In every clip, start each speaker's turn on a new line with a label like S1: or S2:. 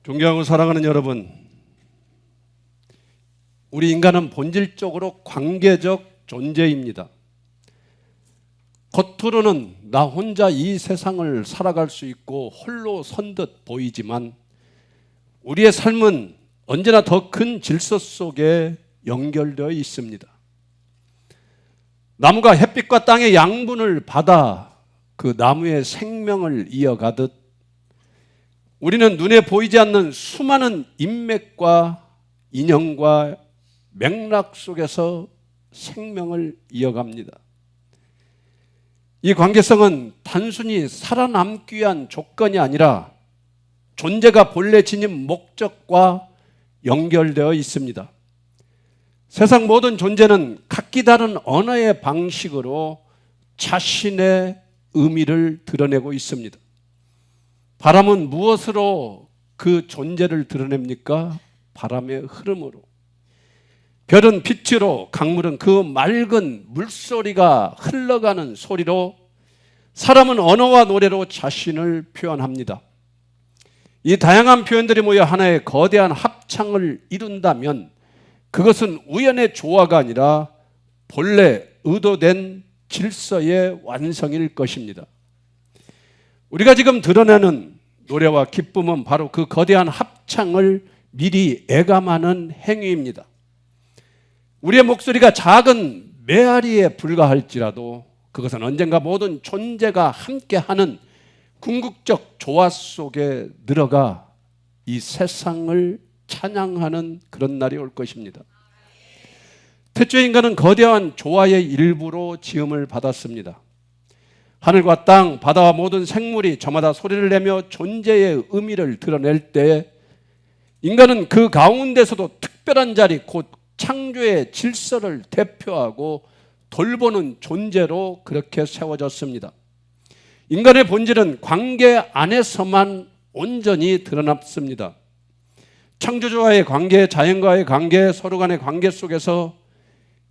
S1: 존경하고 사랑하는 여러분, 우리 인간은 본질적으로 관계적 존재입니다. 겉으로는 나 혼자 이 세상을 살아갈 수 있고 홀로 선 듯 보이지만 우리의 삶은 언제나 더 큰 질서 속에 연결되어 있습니다. 나무가 햇빛과 땅의 양분을 받아 그 나무의 생명을 이어가듯 우리는 눈에 보이지 않는 수많은 인맥과 인연과 맥락 속에서 생명을 이어갑니다. 이 관계성은 단순히 살아남기 위한 조건이 아니라 존재가 본래 지닌 목적과 연결되어 있습니다. 세상 모든 존재는 각기 다른 언어의 방식으로 자신의 의미를 드러내고 있습니다. 바람은 무엇으로 그 존재를 드러냅니까? 바람의 흐름으로. 별은 빛으로, 강물은 그 맑은 물소리가 흘러가는 소리로, 사람은 언어와 노래로 자신을 표현합니다. 이 다양한 표현들이 모여 하나의 거대한 합창을 이룬다면 그것은 우연의 조화가 아니라 본래 의도된 질서의 완성일 것입니다. 우리가 지금 드러내는 노래와 기쁨은 바로 그 거대한 합창을 미리 예감하는 행위입니다. 우리의 목소리가 작은 메아리에 불과할지라도 그것은 언젠가 모든 존재가 함께하는 궁극적 조화 속에 들어가 이 세상을 찬양하는 그런 날이 올 것입니다. 태초의 인간은 거대한 조화의 일부로 지음을 받았습니다. 하늘과 땅, 바다와 모든 생물이 저마다 소리를 내며 존재의 의미를 드러낼 때 인간은 그 가운데서도 특별한 자리, 곧 창조의 질서를 대표하고 돌보는 존재로 그렇게 세워졌습니다. 인간의 본질은 관계 안에서만 온전히 드러났습니다. 창조주와의 관계, 자연과의 관계, 서로 간의 관계 속에서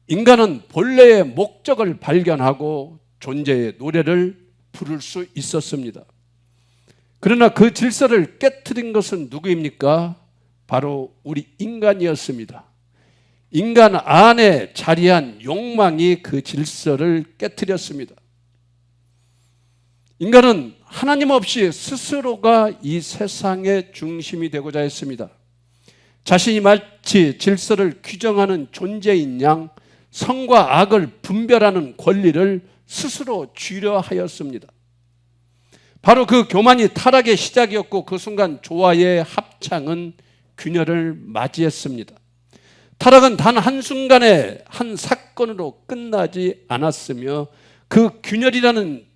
S1: 인간은 본래의 목적을 발견하고 존재의 노래를 부를 수 있었습니다. 그러나 그 질서를 깨트린 것은 누구입니까? 바로 우리 인간이었습니다. 인간 안에 자리한 욕망이 그 질서를 깨트렸습니다. 인간은 하나님 없이 스스로가 이 세상의 중심이 되고자 했습니다. 자신이 마치 질서를 규정하는 존재인 양 선과 악을 분별하는 권리를 스스로 쥐려 하였습니다. 바로 그 교만이 타락의 시작이었고 그 순간 조화의 합창은 균열을 맞이했습니다. 타락은 단 한순간의 한 사건으로 끝나지 않았으며 그 균열이라는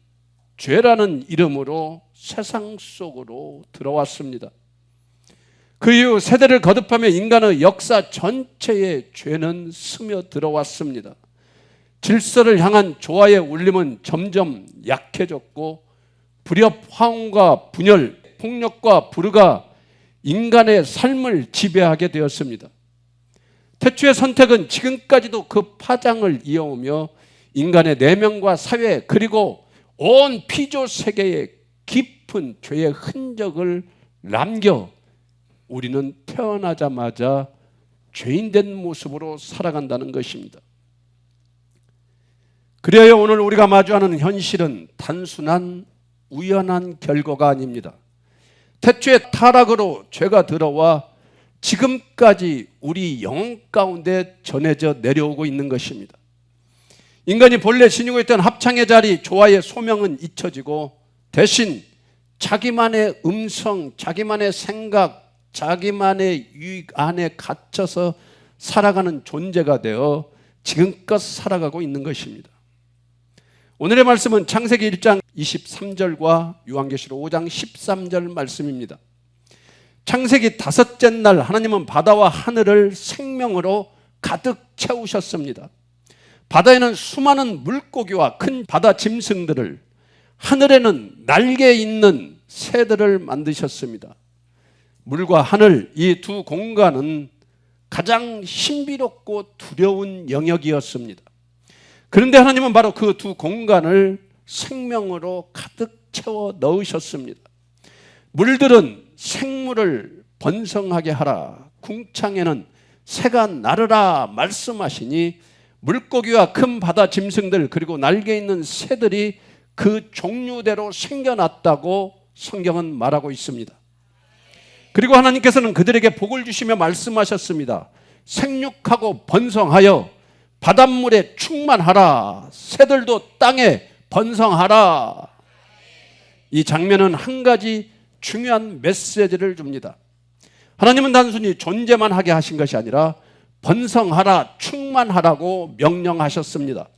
S1: 죄라는 이름으로 세상 속으로 들어왔습니다. 그 이후 세대를 거듭하며 인간의 역사 전체에 죄는 스며들어왔습니다. 질서를 향한 조화의 울림은 점점 약해졌고 불협, 화음과 분열, 폭력과 불의가 인간의 삶을 지배하게 되었습니다. 태초의 선택은 지금까지도 그 파장을 이어오며 인간의 내면과 사회 그리고 온 피조 세계에 깊은 죄의 흔적을 남겨 우리는 태어나자마자 죄인된 모습으로 살아간다는 것입니다. 그래야 오늘 우리가 마주하는 현실은 단순한 우연한 결과가 아닙니다. 태초의 타락으로 죄가 들어와 지금까지 우리 영혼 가운데 전해져 내려오고 있는 것입니다. 인간이 본래 지니고 있던 합창의 자리, 조화의 소명은 잊혀지고 대신 자기만의 음성, 자기만의 생각, 자기만의 유익 안에 갇혀서 살아가는 존재가 되어 지금껏 살아가고 있는 것입니다. 오늘의 말씀은 창세기 1장 23절과 요한계시록 5장 13절 말씀입니다. 창세기 다섯째 날 하나님은 바다와 하늘을 생명으로 가득 채우셨습니다. 바다에는 수많은 물고기와 큰 바다 짐승들을, 하늘에는 날개 있는 새들을 만드셨습니다. 물과 하늘, 이 두 공간은 가장 신비롭고 두려운 영역이었습니다. 그런데 하나님은 바로 그 두 공간을 생명으로 가득 채워 넣으셨습니다. 물들은 생물을 번성하게 하라. 궁창에는 새가 나르라 말씀하시니 물고기와 큰 바다 짐승들 그리고 날개 있는 새들이 그 종류대로 생겨났다고 성경은 말하고 있습니다. 그리고 하나님께서는 그들에게 복을 주시며 말씀하셨습니다. 생육하고 번성하여 바닷물에 충만하라. 새들도 땅에 번성하라. 이 장면은 한 가지 중요한 메시지를 줍니다. 하나님은 단순히 존재만 하게 하신 것이 아니라 번성하라, 충만하라고 명령하셨습니다.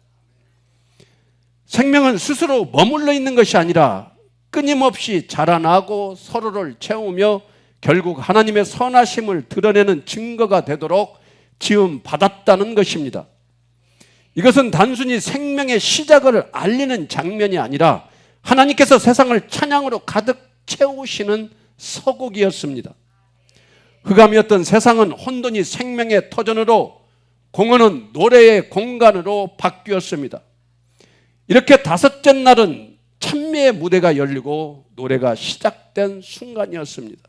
S1: 생명은 스스로 머물러 있는 것이 아니라 끊임없이 자라나고 서로를 채우며 결국 하나님의 선하심을 드러내는 증거가 되도록 지음 받았다는 것입니다. 이것은 단순히 생명의 시작을 알리는 장면이 아니라 하나님께서 세상을 찬양으로 가득 채우시는 서곡이었습니다. 흑암이었던 세상은 혼돈이 생명의 터전으로, 공허는 노래의 공간으로 바뀌었습니다. 이렇게 다섯째 날은 찬미의 무대가 열리고 노래가 시작된 순간이었습니다.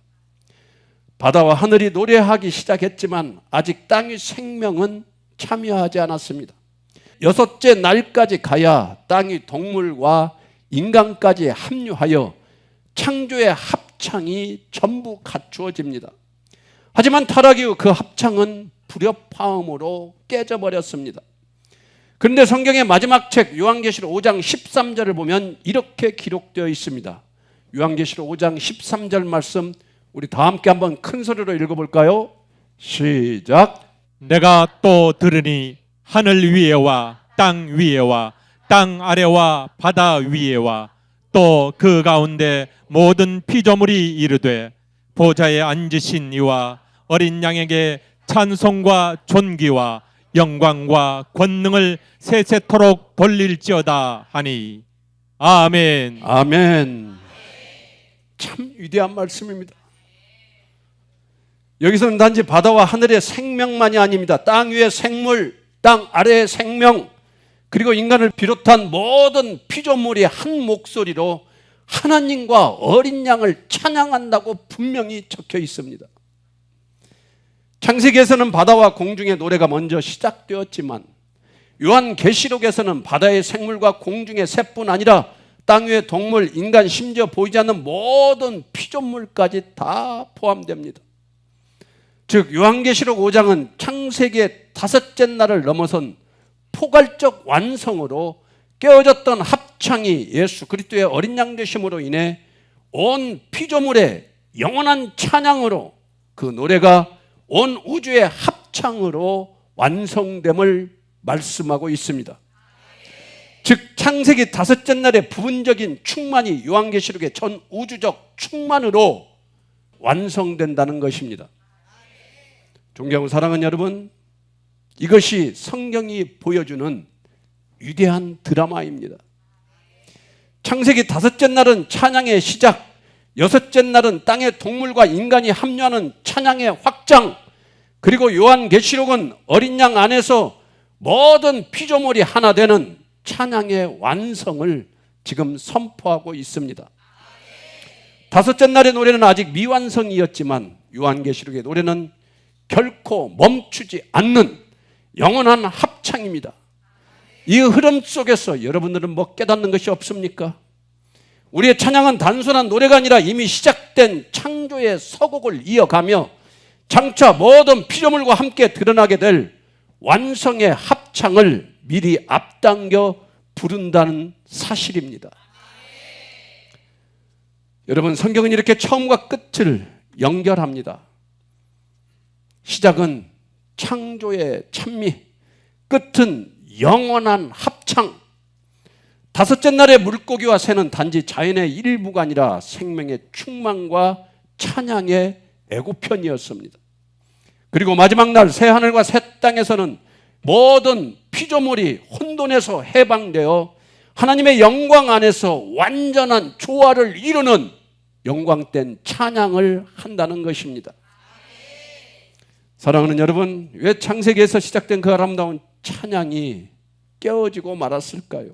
S1: 바다와 하늘이 노래하기 시작했지만 아직 땅의 생명은 참여하지 않았습니다. 여섯째 날까지 가야 땅의 동물과 인간까지 합류하여 창조의 합창이 전부 갖추어집니다. 하지만 타락 이후 그 합창은 불협화음으로 깨져버렸습니다. 그런데 성경의 마지막 책 요한계시록 5장 13절을 보면 이렇게 기록되어 있습니다. 요한계시록 5장 13절 말씀 우리 다 함께 한번 큰 소리로 읽어볼까요? 시작.
S2: 내가 또 들으니 하늘 위에와 땅 위에와 땅 아래와 바다 위에와 또 그 가운데 모든 피조물이 이르되 보좌에 앉으신 이와 어린 양에게 찬송과 존귀와 영광과 권능을 세세토록 돌릴지어다 하니 아멘.
S1: 아멘. 참 위대한 말씀입니다. 여기서는 단지 바다와 하늘의 생명만이 아닙니다. 땅 위의 생물, 땅 아래의 생명, 그리고 인간을 비롯한 모든 피조물이 한 목소리로 하나님과 어린 양을 찬양한다고 분명히 적혀 있습니다. 창세기에서는 바다와 공중의 노래가 먼저 시작되었지만 요한계시록에서는 바다의 생물과 공중의 새뿐 아니라 땅 위의 동물, 인간, 심지어 보이지 않는 모든 피조물까지 다 포함됩니다. 즉 요한계시록 5장은 창세기의 다섯째 날을 넘어선 포괄적 완성으로 깨어졌던 합창이 예수 그리스도의 어린 양 되심으로 인해 온 피조물의 영원한 찬양으로 그 노래가 온 우주의 합창으로 완성됨을 말씀하고 있습니다. 즉 창세기 다섯째 날의 부분적인 충만이 요한계시록의 전 우주적 충만으로 완성된다는 것입니다. 존경하고 사랑하는 여러분, 이것이 성경이 보여주는 위대한 드라마입니다. 창세기 다섯째 날은 찬양의 시작, 여섯째 날은 땅의 동물과 인간이 합류하는 찬양의 확장, 그리고 요한계시록은 어린 양 안에서 모든 피조물이 하나 되는 찬양의 완성을 지금 선포하고 있습니다. 다섯째 날의 노래는 아직 미완성이었지만 요한계시록의 노래는 결코 멈추지 않는 영원한 합창입니다. 이 흐름 속에서 여러분들은 뭐 깨닫는 것이 없습니까? 우리의 찬양은 단순한 노래가 아니라 이미 시작된 창조의 서곡을 이어가며 장차 모든 피조물과 함께 드러나게 될 완성의 합창을 미리 앞당겨 부른다는 사실입니다. 여러분, 성경은 이렇게 처음과 끝을 연결합니다. 시작은 창조의 찬미, 끝은 영원한 합창. 다섯째 날의 물고기와 새는 단지 자연의 일부가 아니라 생명의 충만과 찬양의 애고편이었습니다. 그리고 마지막 날 새 하늘과 새 땅에서는 모든 피조물이 혼돈에서 해방되어 하나님의 영광 안에서 완전한 조화를 이루는 영광된 찬양을 한다는 것입니다. 사랑하는 여러분, 왜 창세기에서 시작된 그 아름다운 찬양이 깨어지고 말았을까요?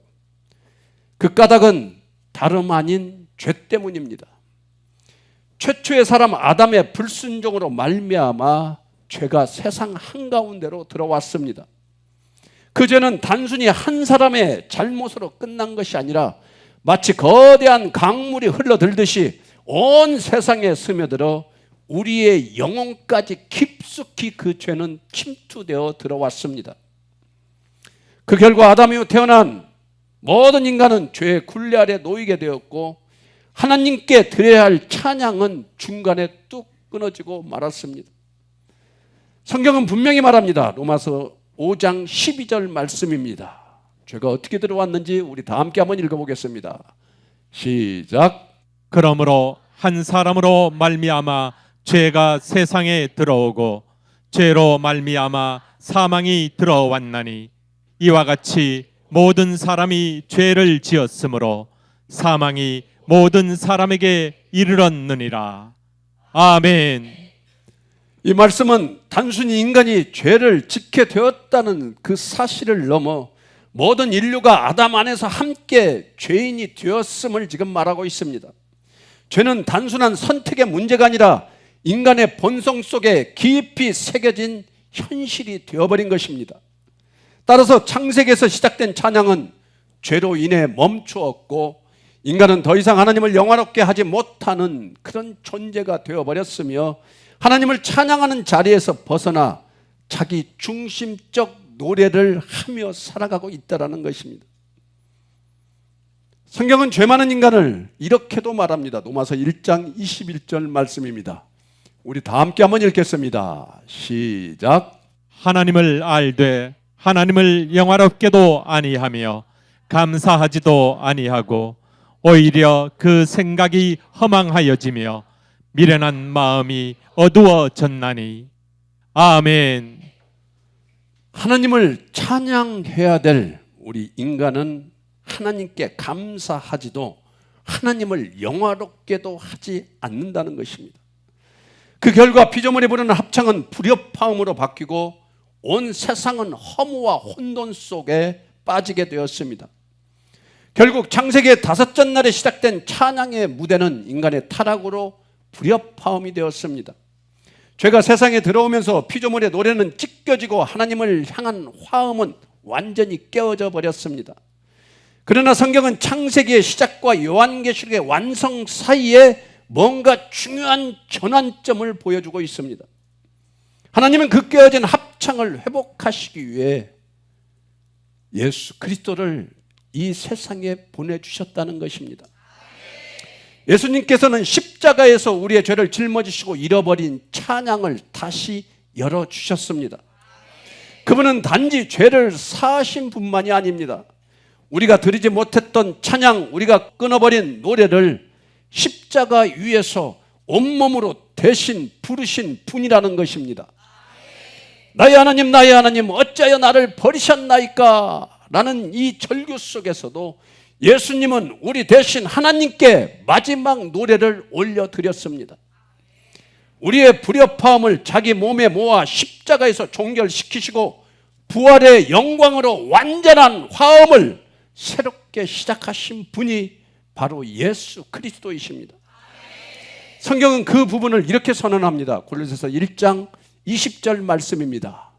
S1: 그 까닭은 다름 아닌 죄 때문입니다. 최초의 사람 아담의 불순종으로 말미암아 죄가 세상 한가운데로 들어왔습니다. 그 죄는 단순히 한 사람의 잘못으로 끝난 것이 아니라 마치 거대한 강물이 흘러들듯이 온 세상에 스며들어 우리의 영혼까지 깊숙이 그 죄는 침투되어 들어왔습니다. 그 결과 아담 이후 태어난 모든 인간은 죄의 굴레 아래 놓이게 되었고 하나님께 드려야 할 찬양은 중간에 뚝 끊어지고 말았습니다. 성경은 분명히 말합니다. 로마서 5장 12절 말씀입니다. 죄가 어떻게 들어왔는지 우리 다 함께 한번 읽어보겠습니다. 시작.
S2: 그러므로 한 사람으로 말미암아 죄가 세상에 들어오고 죄로 말미암아 사망이 들어왔나니 이와 같이 모든 사람이 죄를 지었으므로 사망이 모든 사람에게 이르렀느니라. 아멘.
S1: 이 말씀은 단순히 인간이 죄를 짓게 되었다는 그 사실을 넘어 모든 인류가 아담 안에서 함께 죄인이 되었음을 지금 말하고 있습니다. 죄는 단순한 선택의 문제가 아니라 인간의 본성 속에 깊이 새겨진 현실이 되어버린 것입니다. 따라서 창세기에서 시작된 찬양은 죄로 인해 멈추었고 인간은 더 이상 하나님을 영화롭게 하지 못하는 그런 존재가 되어버렸으며 하나님을 찬양하는 자리에서 벗어나 자기 중심적 노래를 하며 살아가고 있다는 것입니다. 성경은 죄 많은 인간을 이렇게도 말합니다. 로마서 1장 21절 말씀입니다. 우리 다 함께 한번 읽겠습니다. 시작.
S2: 하나님을 알되 하나님을 영화롭게도 아니하며 감사하지도 아니하고 오히려 그 생각이 허망하여지며 미련한 마음이 어두워졌나니. 아멘.
S1: 하나님을 찬양해야 될 우리 인간은 하나님께 감사하지도 하나님을 영화롭게도 하지 않는다는 것입니다. 그 결과 피조물이 부르는 합창은 불협화음으로 바뀌고 온 세상은 허무와 혼돈 속에 빠지게 되었습니다. 결국 창세기의 5째 날에 시작된 찬양의 무대는 인간의 타락으로 불협화음이 되었습니다. 죄가 세상에 들어오면서 피조물의 노래는 찢겨지고 하나님을 향한 화음은 완전히 깨어져 버렸습니다. 그러나 성경은 창세기의 시작과 요한계시록의 완성 사이에 뭔가 중요한 전환점을 보여주고 있습니다. 하나님은 그 깨어진 합창을 회복하시기 위해 예수 그리스도를 이 세상에 보내주셨다는 것입니다. 예수님께서는 십자가에서 우리의 죄를 짊어지시고 잃어버린 찬양을 다시 열어주셨습니다. 그분은 단지 죄를 사하신 분만이 아닙니다. 우리가 드리지 못했던 찬양, 우리가 끊어버린 노래를 십자가 위에서 온몸으로 대신 부르신 분이라는 것입니다. 나의 하나님 어찌하여 나를 버리셨나이까 라는 이 절규 속에서도 예수님은 우리 대신 하나님께 마지막 노래를 올려드렸습니다. 우리의 불협화음을 자기 몸에 모아 십자가에서 종결시키시고 부활의 영광으로 완전한 화음을 새롭게 시작하신 분이 바로 예수 그리스도이십니다. 성경은 그 부분을 이렇게 선언합니다. 골로새서 1장 20절 말씀입니다.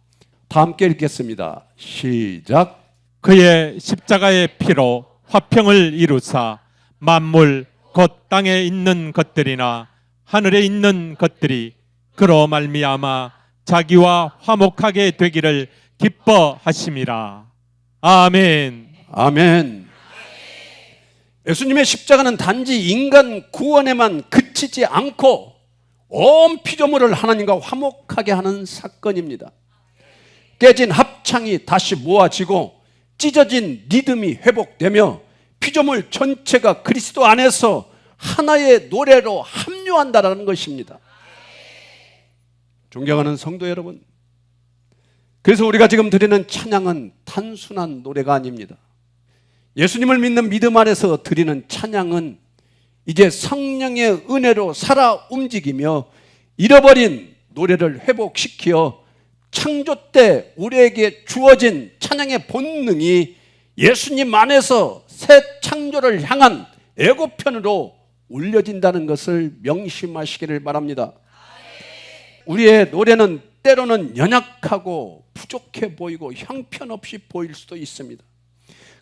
S1: 다 함께 읽겠습니다. 시작.
S2: 그의 십자가의 피로 화평을 이루사 만물 곧 땅에 있는 것들이나 하늘에 있는 것들이 그로 말미암아 자기와 화목하게 되기를 기뻐하심이라. 아멘.
S1: 아멘. 예수님의 십자가는 단지 인간 구원에만 그치지 않고 온 피조물을 하나님과 화목하게 하는 사건입니다. 깨진 합창이 다시 모아지고 찢어진 리듬이 회복되며 피조물 전체가 그리스도 안에서 하나의 노래로 합류한다는 것입니다. 존경하는 성도 여러분, 그래서 우리가 지금 드리는 찬양은 단순한 노래가 아닙니다. 예수님을 믿는 믿음 안에서 드리는 찬양은 이제 성령의 은혜로 살아 움직이며 잃어버린 노래를 회복시켜 창조 때 우리에게 주어진 찬양의 본능이 예수님 안에서 새 창조를 향한 애고편으로 올려진다는 것을 명심하시기를 바랍니다. 우리의 노래는 때로는 연약하고 부족해 보이고 형편없이 보일 수도 있습니다.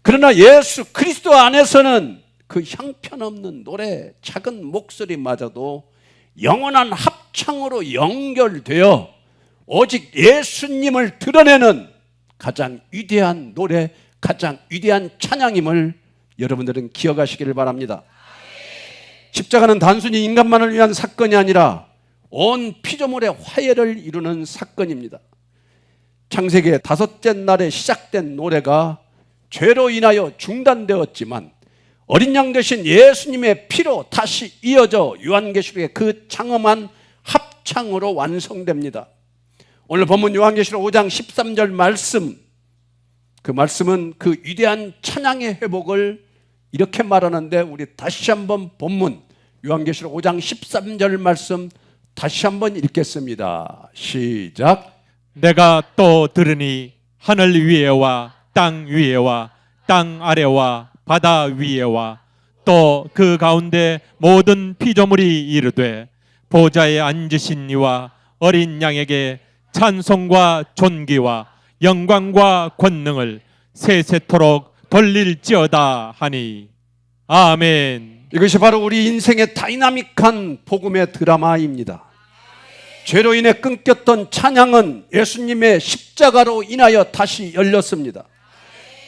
S1: 그러나 예수 그리스도 안에서는 그 형편없는 노래, 작은 목소리마저도 영원한 합창으로 연결되어 오직 예수님을 드러내는 가장 위대한 노래, 가장 위대한 찬양임을 여러분들은 기억하시기를 바랍니다. 십자가는 단순히 인간만을 위한 사건이 아니라 온 피조물의 화해를 이루는 사건입니다. 창세기의 5째 날에 시작된 노래가 죄로 인하여 중단되었지만 어린 양 되신 예수님의 피로 다시 이어져 요한계시록의 그 장엄한 합창으로 완성됩니다. 오늘 본문 요한계시록 5장 13절 말씀, 그 말씀은 그 위대한 찬양의 회복을 이렇게 말하는데, 우리 다시 한번 본문 요한계시록 5장 13절 말씀 다시 한번 읽겠습니다. 시작.
S2: 내가 또 들으니 하늘 위에와 땅 위에와 땅 아래와 바다 위에와 또 그 가운데 모든 피조물이 이르되 보좌에 앉으신 이와 어린 양에게 찬송과 존귀와 영광과 권능을 세세토록 돌릴지어다 하니. 아멘.
S1: 이것이 바로 우리 인생의 다이나믹한 복음의 드라마입니다. 죄로 인해 끊겼던 찬양은 예수님의 십자가로 인하여 다시 열렸습니다.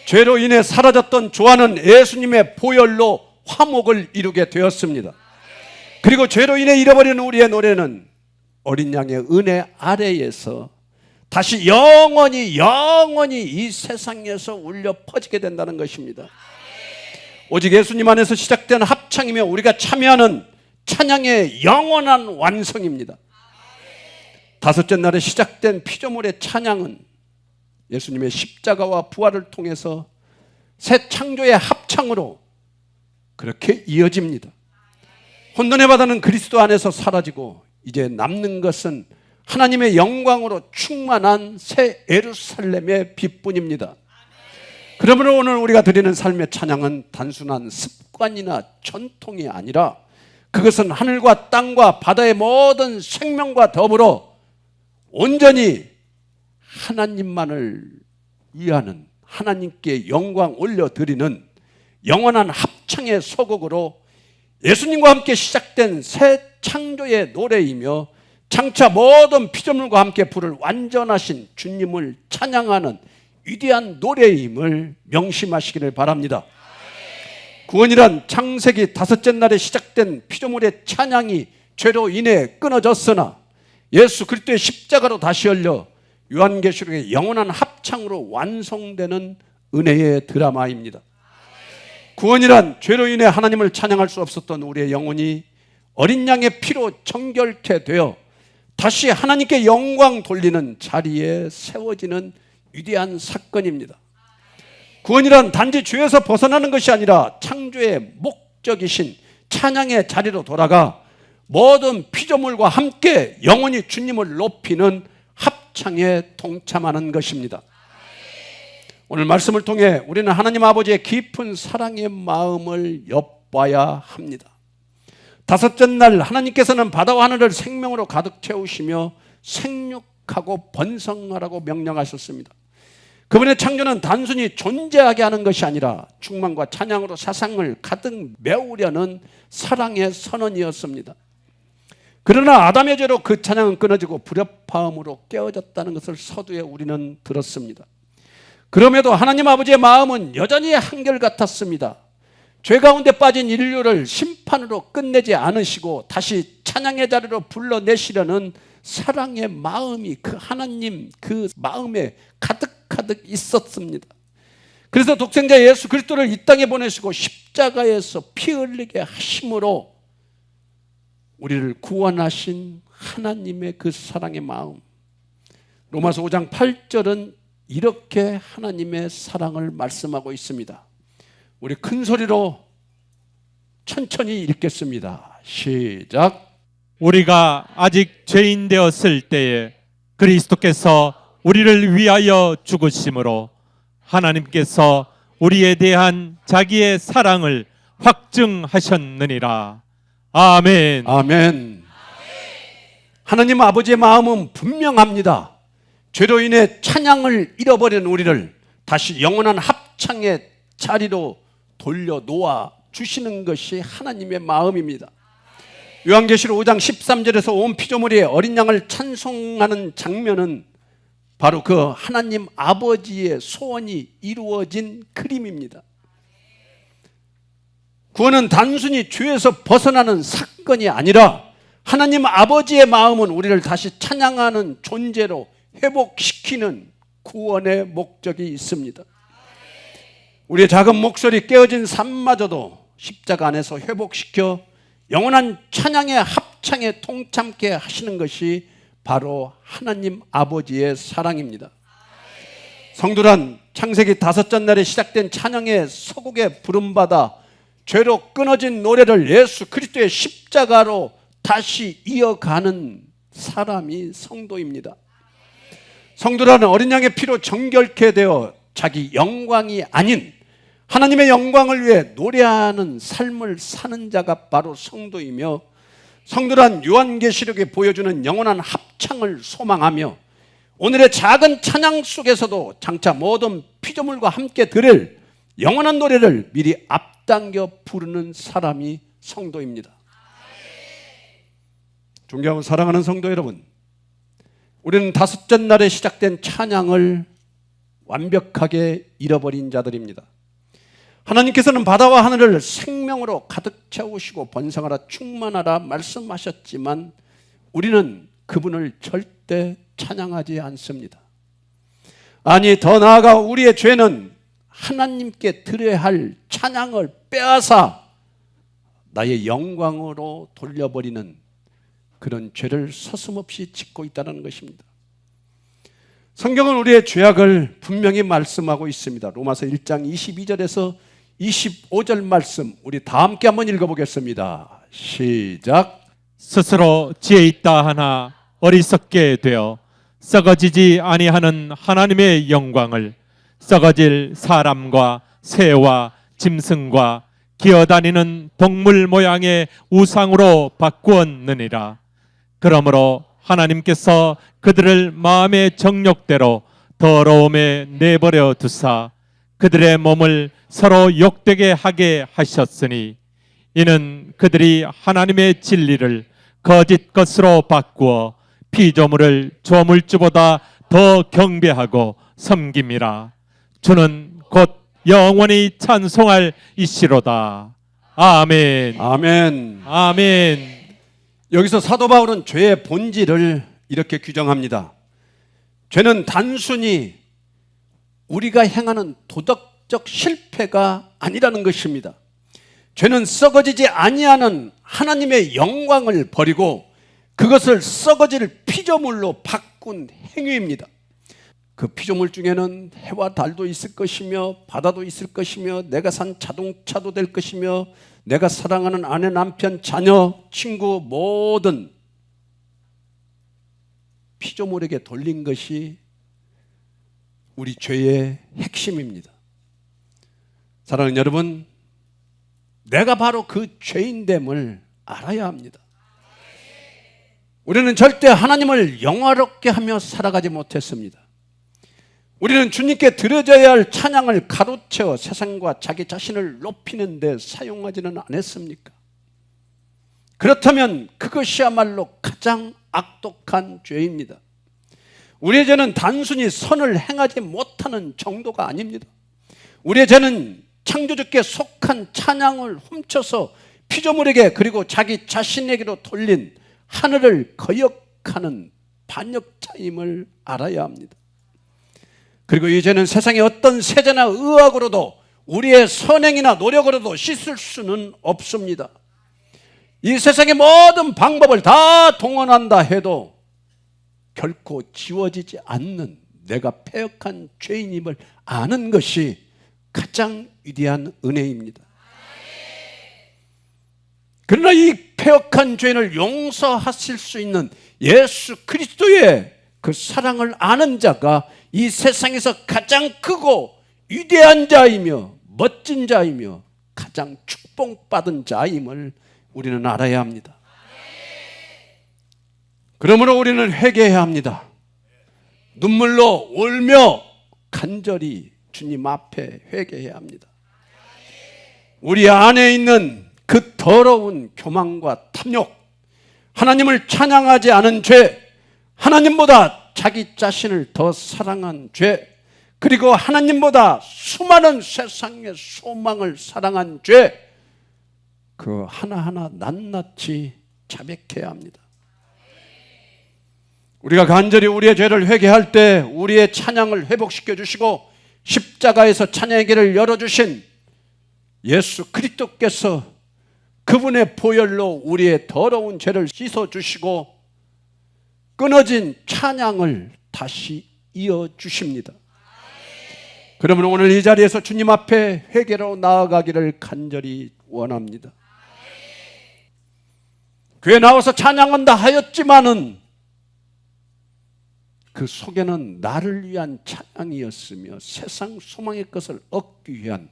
S1: 죄로 인해 사라졌던 조화는 예수님의 보혈로 화목을 이루게 되었습니다. 그리고 죄로 인해 잃어버린 우리의 노래는 어린 양의 은혜 아래에서 다시 영원히 이 세상에서 울려 퍼지게 된다는 것입니다. 오직 예수님 안에서 시작된 합창이며 우리가 참여하는 찬양의 영원한 완성입니다. 5째 날에 시작된 피조물의 찬양은 예수님의 십자가와 부활을 통해서 새 창조의 합창으로 그렇게 이어집니다. 혼돈의 바다는 그리스도 안에서 사라지고 이제 남는 것은 하나님의 영광으로 충만한 새 예루살렘의 빛뿐입니다. 그러므로 오늘 우리가 드리는 삶의 찬양은 단순한 습관이나 전통이 아니라 그것은 하늘과 땅과 바다의 모든 생명과 더불어 온전히 하나님만을 위하는, 하나님께 영광 올려드리는 영원한 합창의 소곡으로 예수님과 함께 시작된 새 창조의 노래이며 장차 모든 피조물과 함께 부를 완전하신 주님을 찬양하는 위대한 노래임을 명심하시기를 바랍니다. 구원이란 창세기 5째 날에 시작된 피조물의 찬양이 죄로 인해 끊어졌으나 예수 그리스도의 십자가로 다시 열려 요한계시록의 영원한 합창으로 완성되는 은혜의 드라마입니다. 구원이란 죄로 인해 하나님을 찬양할 수 없었던 우리의 영혼이 어린 양의 피로 정결케 되어 다시 하나님께 영광 돌리는 자리에 세워지는 위대한 사건입니다. 구원이란 단지 죄에서 벗어나는 것이 아니라 창조의 목적이신 찬양의 자리로 돌아가 모든 피조물과 함께 영원히 주님을 높이는 합창에 동참하는 것입니다. 오늘 말씀을 통해 우리는 하나님 아버지의 깊은 사랑의 마음을 엿봐야 합니다. 5째 날 하나님께서는 바다와 하늘을 생명으로 가득 채우시며 생육하고 번성하라고 명령하셨습니다. 그분의 창조는 단순히 존재하게 하는 것이 아니라 충만과 찬양으로 세상을 가득 메우려는 사랑의 선언이었습니다. 그러나 아담의 죄로 그 찬양은 끊어지고 불협화음으로 깨어졌다는 것을 서두에 우리는 들었습니다. 그럼에도 하나님 아버지의 마음은 여전히 한결같았습니다. 죄 가운데 빠진 인류를 심판으로 끝내지 않으시고 다시 찬양의 자리로 불러내시려는 사랑의 마음이 그 하나님 그 마음에 가득 있었습니다. 그래서 독생자 예수 그리스도를 이 땅에 보내시고 십자가에서 피 흘리게 하심으로 우리를 구원하신 하나님의 그 사랑의 마음, 로마서 5장 8절은 이렇게 하나님의 사랑을 말씀하고 있습니다. 우리 큰 소리로 천천히 읽겠습니다. 시작.
S2: 우리가 아직 죄인 되었을 때에 그리스도께서 우리를 위하여 죽으심으로 하나님께서 우리에 대한 자기의 사랑을 확증하셨느니라. 아멘.
S1: 아멘. 하나님 아버지의 마음은 분명합니다. 죄로 인해 찬양을 잃어버린 우리를 다시 영원한 합창의 자리로 돌려놓아 주시는 것이 하나님의 마음입니다. 요한계시록 5장 13절에서 온 피조물이 어린 양을 찬송하는 장면은 바로 그 하나님 아버지의 소원이 이루어진 그림입니다. 구원은 단순히 죄에서 벗어나는 사건이 아니라 하나님 아버지의 마음은 우리를 다시 찬양하는 존재로 회복시키는 구원의 목적이 있습니다. 우리의 작은 목소리, 깨어진 삶마저도 십자가 안에서 회복시켜 영원한 찬양의 합창에 동참케 하시는 것이 바로 하나님 아버지의 사랑입니다. 성도란 창세기 5째 날에 시작된 찬양의 서곡에 부름받아 죄로 끊어진 노래를 예수 그리스도의 십자가로 다시 이어가는 사람이 성도입니다. 성도라는 어린 양의 피로 정결케 되어 자기 영광이 아닌 하나님의 영광을 위해 노래하는 삶을 사는 자가 바로 성도이며, 성도란 요한계시록이 보여주는 영원한 합창을 소망하며 오늘의 작은 찬양 속에서도 장차 모든 피조물과 함께 들을 영원한 노래를 미리 앞당겨 부르는 사람이 성도입니다. 존경하고 사랑하는 성도 여러분, 우리는 5째 날에 시작된 찬양을 완벽하게 잃어버린 자들입니다. 하나님께서는 바다와 하늘을 생명으로 가득 채우시고 번성하라 충만하라 말씀하셨지만 우리는 그분을 절대 찬양하지 않습니다. 아니, 더 나아가 우리의 죄는 하나님께 드려야 할 찬양을 빼앗아 나의 영광으로 돌려버리는 그런 죄를 서슴없이 짓고 있다는 것입니다. 성경은 우리의 죄악을 분명히 말씀하고 있습니다. 로마서 1장 22절에서 25절 말씀 우리 다 함께 한번 읽어보겠습니다. 시작.
S2: 스스로 지혜 있다 하나 어리석게 되어 썩어지지 아니하는 하나님의 영광을 썩어질 사람과 새와 짐승과 기어다니는 동물 모양의 우상으로 바꾸었느니라. 그러므로 하나님께서 그들을 마음의 정욕대로 더러움에 내버려 두사 그들의 몸을 서로 욕되게 하게 하셨으니 이는 그들이 하나님의 진리를 거짓 것으로 바꾸어 피조물을 조물주보다 더 경배하고 섬김이라. 주는 곧 영원히 찬송할 이시로다. 아멘.
S1: 아멘.
S2: 아멘.
S1: 여기서 사도 바울은 죄의 본질을 이렇게 규정합니다. 죄는 단순히 우리가 행하는 도덕적 실패가 아니라는 것입니다. 죄는 썩어지지 아니하는 하나님의 영광을 버리고 그것을 썩어질 피조물로 바꾼 행위입니다. 그 피조물 중에는 해와 달도 있을 것이며 바다도 있을 것이며 내가 산 자동차도 될 것이며 내가 사랑하는 아내, 남편, 자녀, 친구 모든 피조물에게 돌린 것이 우리 죄의 핵심입니다. 사랑하는 여러분, 내가 바로 그 죄인됨을 알아야 합니다. 우리는 절대 하나님을 영화롭게 하며 살아가지 못했습니다. 우리는 주님께 드려져야 할 찬양을 가로채어 세상과 자기 자신을 높이는 데 사용하지는 않았습니까? 그렇다면 그것이야말로 가장 악독한 죄입니다. 우리의 죄는 단순히 선을 행하지 못하는 정도가 아닙니다. 우리의 죄는 창조주께 속한 찬양을 훔쳐서 피조물에게 그리고 자기 자신에게로 돌린 하늘을 거역하는 반역자임을 알아야 합니다. 그리고 이 죄는 세상의 어떤 세제나 의학으로도 우리의 선행이나 노력으로도 씻을 수는 없습니다. 이 세상의 모든 방법을 다 동원한다 해도 결코 지워지지 않는 내가 패역한 죄인임을 아는 것이 가장 위대한 은혜입니다. 그러나 이 패역한 죄인을 용서하실 수 있는 예수 그리스도의 그 사랑을 아는 자가 이 세상에서 가장 크고 위대한 자이며 멋진 자이며 가장 축복받은 자임을 우리는 알아야 합니다. 그러므로 우리는 회개해야 합니다. 눈물로 울며 간절히 주님 앞에 회개해야 합니다. 우리 안에 있는 그 더러운 교만과 탐욕, 하나님을 찬양하지 않은 죄, 하나님보다 자기 자신을 더 사랑한 죄, 그리고 하나님보다 수많은 세상의 소망을 사랑한 죄, 그 하나하나 낱낱이 자백해야 합니다. 우리가 간절히 우리의 죄를 회개할 때 우리의 찬양을 회복시켜 주시고 십자가에서 찬양의 길을 열어주신 예수 그리스도께서 그분의 보혈로 우리의 더러운 죄를 씻어주시고 끊어진 찬양을 다시 이어주십니다. 그러면 오늘 이 자리에서 주님 앞에 회개로 나아가기를 간절히 원합니다. 교회 나와서 찬양한다 하였지만은 그 속에는 나를 위한 찬양이었으며 세상 소망의 것을 얻기 위한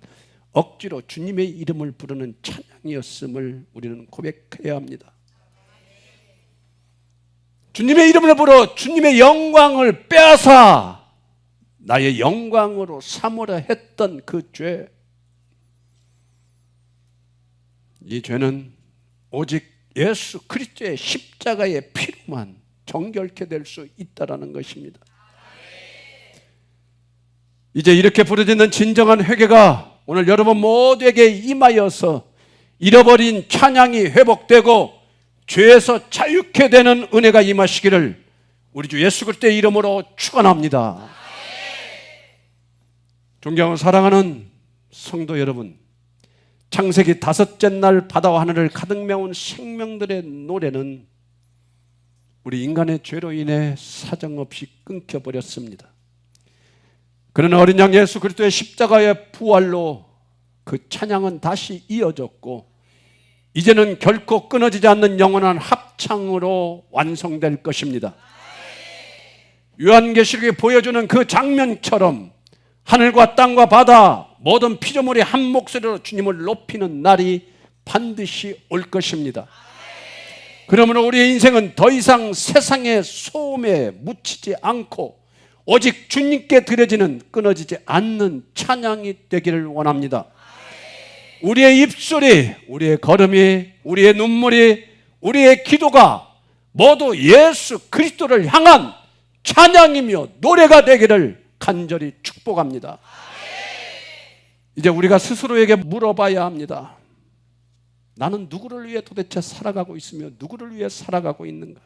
S1: 억지로 주님의 이름을 부르는 찬양이었음을 우리는 고백해야 합니다. 주님의 이름을 부르어 주님의 영광을 빼앗아 나의 영광으로 삼으려 했던 그 죄, 이 죄는 오직 예수 그리스도의 십자가의 피로만 정결케 될 수 있다라는 것입니다. 이제 이렇게 부르짖는 진정한 회개가 오늘 여러분 모두에게 임하여서 잃어버린 찬양이 회복되고 죄에서 자유케 되는 은혜가 임하시기를 우리 주 예수 그리스도의 이름으로 축원합니다. 존경하고 사랑하는 성도 여러분, 창세기 5째 날 바다와 하늘을 가득 메운 생명들의 노래는 우리 인간의 죄로 인해 사정없이 끊겨버렸습니다. 그러나 어린 양 예수 그리스도의 십자가의 부활로 그 찬양은 다시 이어졌고 이제는 결코 끊어지지 않는 영원한 합창으로 완성될 것입니다. 요한계시록이 보여주는 그 장면처럼 하늘과 땅과 바다 모든 피조물이 한 목소리로 주님을 높이는 날이 반드시 올 것입니다. 그러므로 우리의 인생은 더 이상 세상의 소음에 묻히지 않고 오직 주님께 드려지는 끊어지지 않는 찬양이 되기를 원합니다. 우리의 입술이, 우리의 걸음이, 우리의 눈물이, 우리의 기도가 모두 예수 그리스도를 향한 찬양이며 노래가 되기를 간절히 축복합니다. 이제 우리가 스스로에게 물어봐야 합니다. 나는 누구를 위해 도대체 살아가고 있으며 누구를 위해 살아가고 있는가?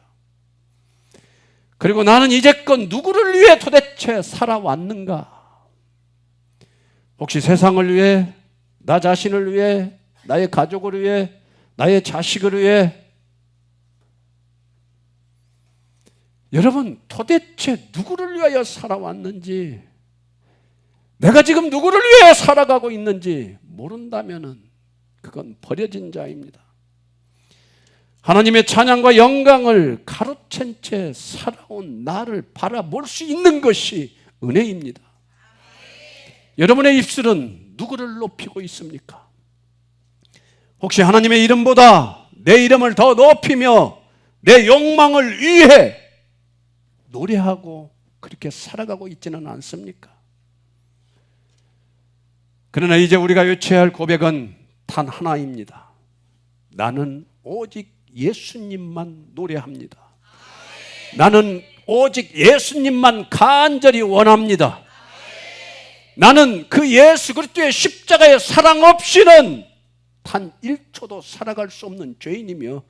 S1: 그리고 나는 이제껏 누구를 위해 도대체 살아왔는가? 혹시 세상을 위해, 나 자신을 위해, 나의 가족을 위해, 나의 자식을 위해? 여러분, 도대체 누구를 위하여 살아왔는지, 내가 지금 누구를 위해 살아가고 있는지 모른다면은 그건 버려진 자입니다. 하나님의 찬양과 영광을 가로챈 채 살아온 나를 바라볼 수 있는 것이 은혜입니다. 여러분의 입술은 누구를 높이고 있습니까? 혹시 하나님의 이름보다 내 이름을 더 높이며 내 욕망을 위해 노래하고 그렇게 살아가고 있지는 않습니까? 그러나 이제 우리가 외쳐야 할 고백은 단 하나입니다. 나는 오직 예수님만 노래합니다. 나는 오직 예수님만 간절히 원합니다. 나는 그 예수 그리스도의 십자가의 사랑 없이는 단 1초도 살아갈 수 없는 죄인이며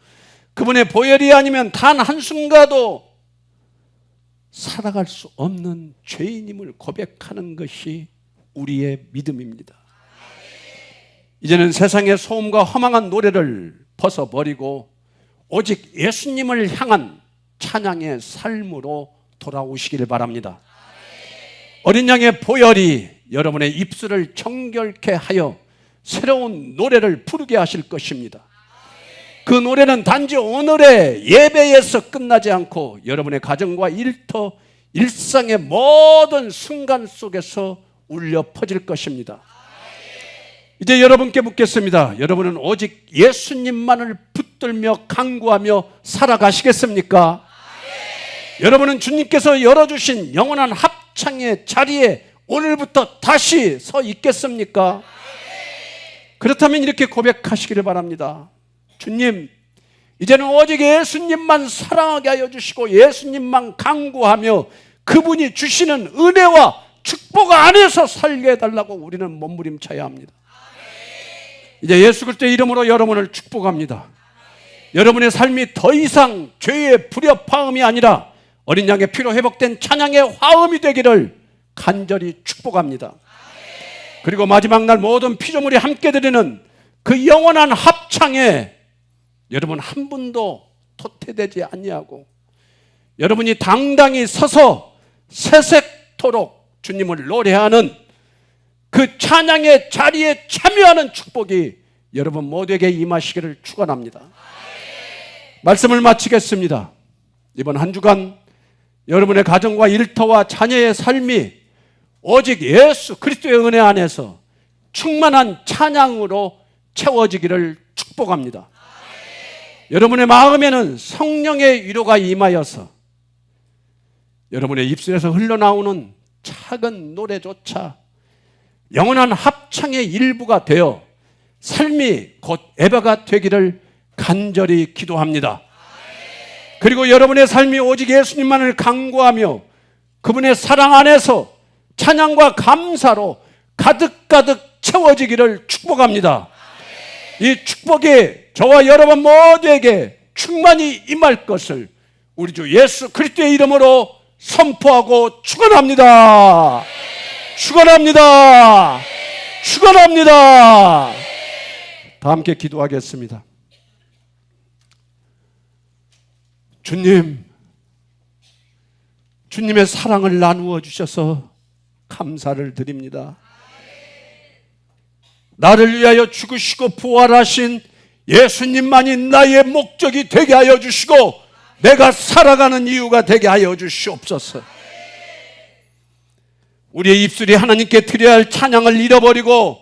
S1: 그분의 보혈이 아니면 단 한순간도 살아갈 수 없는 죄인임을 고백하는 것이 우리의 믿음입니다. 이제는 세상의 소음과 허망한 노래를 벗어버리고 오직 예수님을 향한 찬양의 삶으로 돌아오시기를 바랍니다. 어린 양의 보혈이 여러분의 입술을 정결케 하여 새로운 노래를 부르게 하실 것입니다. 그 노래는 단지 오늘의 예배에서 끝나지 않고 여러분의 가정과 일터, 일상의 모든 순간 속에서 울려 퍼질 것입니다. 이제 여러분께 묻겠습니다. 여러분은 오직 예수님만을 붙들며 간구하며 살아가시겠습니까? 여러분은 주님께서 열어주신 영원한 합창의 자리에 오늘부터 다시 서 있겠습니까? 그렇다면 이렇게 고백하시기를 바랍니다. 주님, 이제는 오직 예수님만 사랑하게 하여 주시고 예수님만 간구하며 그분이 주시는 은혜와 축복 안에서 살게 해달라고 우리는 몸부림쳐야 합니다. 이제 예수 그리스도의 이름으로 여러분을 축복합니다. 여러분의 삶이 더 이상 죄의 불협화음이 아니라 어린 양의 피로 회복된 찬양의 화음이 되기를 간절히 축복합니다. 그리고 마지막 날 모든 피조물이 함께 드리는 그 영원한 합창에 여러분 한 분도 도태되지 아니하고 여러분이 당당히 서서 새색토록 주님을 노래하는 그 찬양의 자리에 참여하는 축복이 여러분 모두에게 임하시기를 축원합니다. 말씀을 마치겠습니다. 이번 한 주간 여러분의 가정과 일터와 자녀의 삶이 오직 예수 그리스도의 은혜 안에서 충만한 찬양으로 채워지기를 축복합니다. 여러분의 마음에는 성령의 위로가 임하여서 여러분의 입술에서 흘러나오는 작은 노래조차 영원한 합창의 일부가 되어 삶이 곧 예배가 되기를 간절히 기도합니다. 그리고 여러분의 삶이 오직 예수님만을 간구하며 그분의 사랑 안에서 찬양과 감사로 가득가득 채워지기를 축복합니다. 이 축복이 저와 여러분 모두에게 충만히 임할 것을 우리 주 예수 그리스도의 이름으로 선포하고 축원합니다. 축원합니다. 축원합니다. 다 함께 기도하겠습니다. 주님, 주님의 사랑을 나누어 주셔서 감사를 드립니다. 나를 위하여 죽으시고 부활하신 예수님만이 나의 목적이 되게 하여 주시고 내가 살아가는 이유가 되게 하여 주시옵소서. 우리의 입술이 하나님께 드려야 할 찬양을 잃어버리고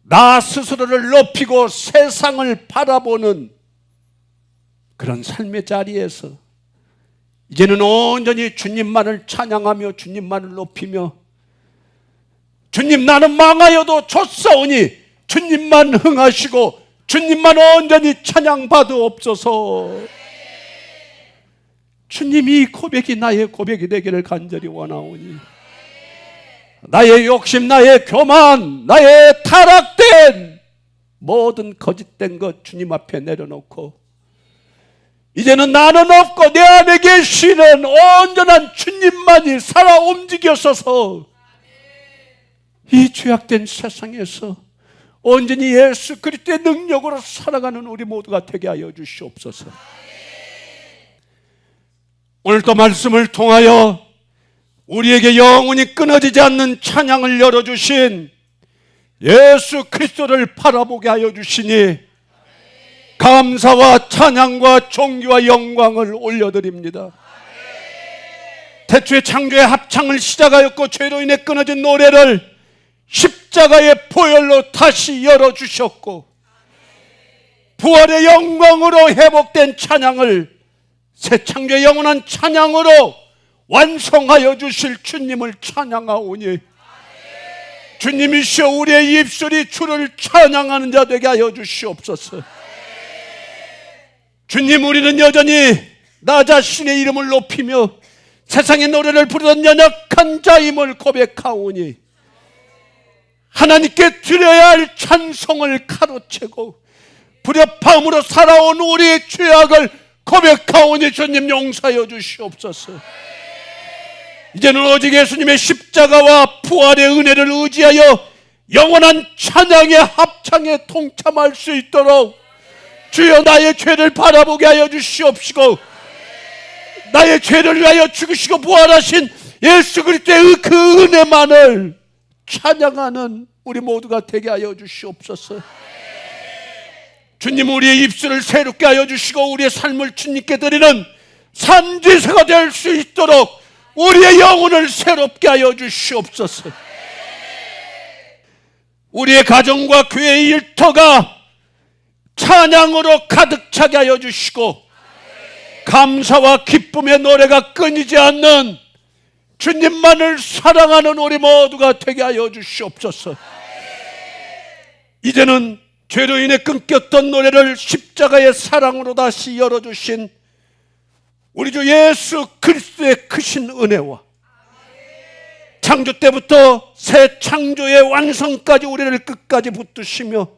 S1: 나 스스로를 높이고 세상을 바라보는 그런 삶의 자리에서 이제는 온전히 주님만을 찬양하며 주님만을 높이며 주님, 나는 망하여도 좋사오니 주님만 흥하시고 주님만 온전히 찬양받으옵소서. 주님이 이 고백이 나의 고백이 되기를 간절히 원하오니 나의 욕심, 나의 교만, 나의 타락된 모든 거짓된 것 주님 앞에 내려놓고 이제는 나는 없고 내 안에 계시는 온전한 주님만이 살아 움직여서서 이 죄악된 세상에서 온전히 예수 그리스도의 능력으로 살아가는 우리 모두가 되게 하여 주시옵소서. 오늘도 말씀을 통하여 우리에게 영원히 끊어지지 않는 찬양을 열어주신 예수 그리스도를 바라보게 하여 주시니 감사와 찬양과 존귀와 영광을 올려드립니다. 태초에 창조의 합창을 시작하였고 죄로 인해 끊어진 노래를 십자가의 보혈로 다시 열어주셨고 부활의 영광으로 회복된 찬양을 새 창조의 영원한 찬양으로 완성하여 주실 주님을 찬양하오니 주님이시여 우리의 입술이 주를 찬양하는 자 되게 하여 주시옵소서. 주님, 우리는 여전히 나 자신의 이름을 높이며 세상의 노래를 부르던 연약한 자임을 고백하오니 하나님께 드려야 할 찬송을 가로채고 불협화음으로 살아온 우리의 죄악을 고백하오니 주님 용서하여 주시옵소서. 이제는 오직 예수님의 십자가와 부활의 은혜를 의지하여 영원한 찬양의 합창에 동참할 수 있도록 주여 나의 죄를 바라보게 하여 주시옵시고 나의 죄를 위하여 죽으시고 부활하신 예수 그리스도의 그 은혜만을 찬양하는 우리 모두가 되게 하여 주시옵소서. 주님, 우리의 입술을 새롭게 하여 주시고 우리의 삶을 주님께 드리는 산지세가 될 수 있도록 우리의 영혼을 새롭게 하여 주시옵소서. 우리의 가정과 교회의 일터가 찬양으로 가득 차게 하여 주시고 감사와 기쁨의 노래가 끊이지 않는 주님만을 사랑하는 우리 모두가 되게 하여 주시옵소서. 이제는 죄로 인해 끊겼던 노래를 십자가의 사랑으로 다시 열어주신 우리 주 예수 그리스도의 크신 은혜와 창조 때부터 새 창조의 완성까지 우리를 끝까지 붙드시며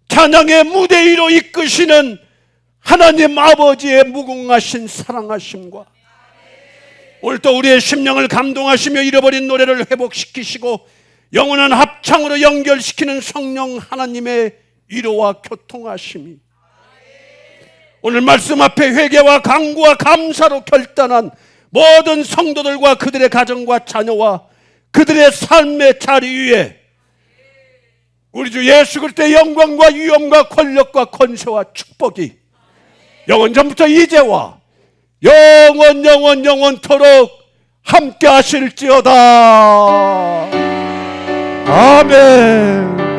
S1: 찬양의 무대 위로 이끄시는 하나님 아버지의 무궁하신 사랑하심과 오늘도 우리의 심령을 감동하시며 잃어버린 노래를 회복시키시고 영원한 합창으로 연결시키는 성령 하나님의 위로와 교통하심이 오늘 말씀 앞에 회개와 간구와 감사로 결단한 모든 성도들과 그들의 가정과 자녀와 그들의 삶의 자리 위에 우리 주 예수 그리스도의 영광과 위엄과 권력과 권세와 축복이 영원 전부터 이제와 영원토록 함께 하실지어다. 아멘.